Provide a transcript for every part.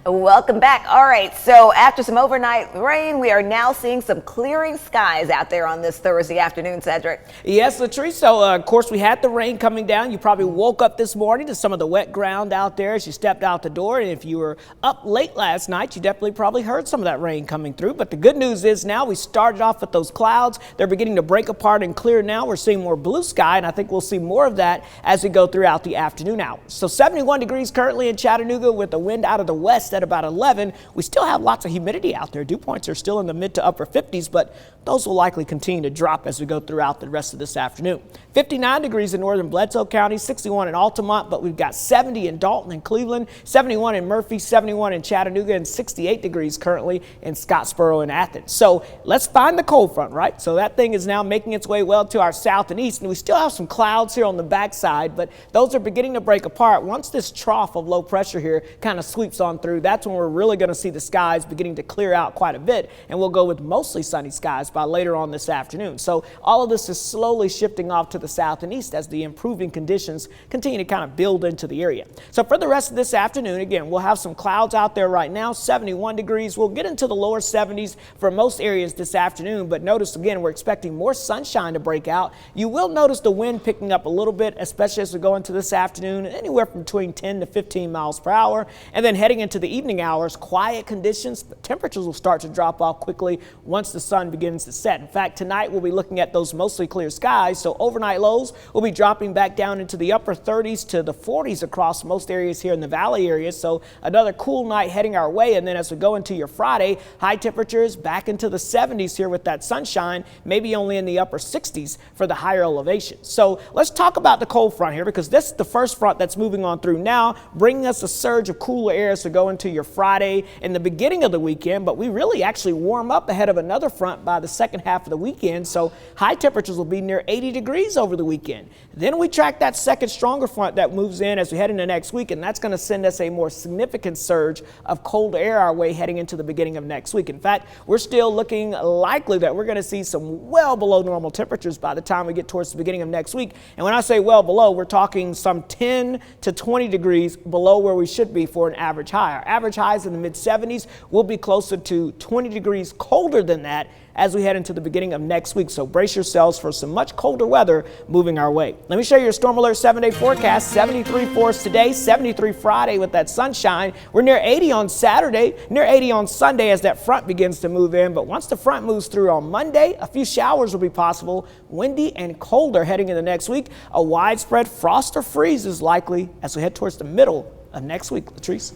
Welcome back. All right, so after some overnight rain, we are now seeing some clearing skies out there on this Thursday afternoon, Cedric. Yes, Latrice. So, of course, we had the rain coming down. You probably woke up this morning to some of the wet ground out there as you stepped out the door. And if you were up late last night, you definitely probably heard some of that rain coming through. But the good news is now we started off with those clouds. They're beginning to break apart and clear now. We're seeing more blue sky, and I think we'll see more of that as we go throughout the afternoon hours. So 71 degrees currently in Chattanooga with the wind out of the west at about 11. We still have lots of humidity out there. Dew points are still in the mid to upper 50s, but those will likely continue to drop as we go throughout the rest of this afternoon. 59 degrees in northern Bledsoe County, 61 in Altamont, but we've got 70 in Dalton and Cleveland, 71 in Murphy, 71 in Chattanooga, and 68 degrees currently in Scottsboro and Athens. So let's find the cold front, right? So that thing is now making its way well to our south and east, and we still have some clouds here on the backside, but those are beginning to break apart. Once this trough of low pressure here kind of sweeps on through, that's when we're really going to see the skies beginning to clear out quite a bit, and we'll go with mostly sunny skies by later on this afternoon. So all of this is slowly shifting off to the south and east as the improving conditions continue to kind of build into the area. So for the rest of this afternoon, again, we'll have some clouds out there right now, 71 degrees. We'll get into the lower 70s for most areas this afternoon, but notice again, we're expecting more sunshine to break out. You will notice the wind picking up a little bit, especially as we go into this afternoon, anywhere from between 10 to 15 miles per hour. And then heading into the evening hours, quiet conditions, but temperatures will start to drop off quickly once the sun begins to set. In fact, tonight we'll be looking at those mostly clear skies, so overnight lows will be dropping back down into the upper 30s to the 40s across most areas here in the valley area. So another cool night heading our way, and then as we go into your Friday, high temperatures back into the 70s here with that sunshine, maybe only in the upper 60s for the higher elevations. So let's talk about the cold front here, because this is the first front that's moving on through now, bringing us a surge of cooler air as we go into your Friday and the beginning of the weekend, but we really actually warm up ahead of another front by the second half of the weekend, so high temperatures will be near 80 degrees over the weekend. Then we track that second stronger front that moves in as we head into next week, and that's going to send us a more significant surge of cold air our way heading into the beginning of next week. In fact, we're still looking likely that we're going to see some well below normal temperatures by the time we get towards the beginning of next week. And when I say well below, we're talking some 10 to 20 degrees below where we should be for an average high. Our average highs in the mid 70s will be closer to 20 degrees colder than that as we head into the beginning of next week. So brace yourselves for some much colder weather moving our way. Let me show you your Storm Alert 7-day forecast. 73 for us today, 73 Friday with that sunshine. We're near 80 on Saturday, near 80 on Sunday as that front begins to move in. But once the front moves through on Monday, a few showers will be possible, windy and colder heading into next week. A widespread frost or freeze is likely as we head towards the middle of next week. Latrice.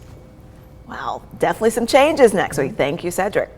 Wow, definitely some changes next week. Thank you, Cedric.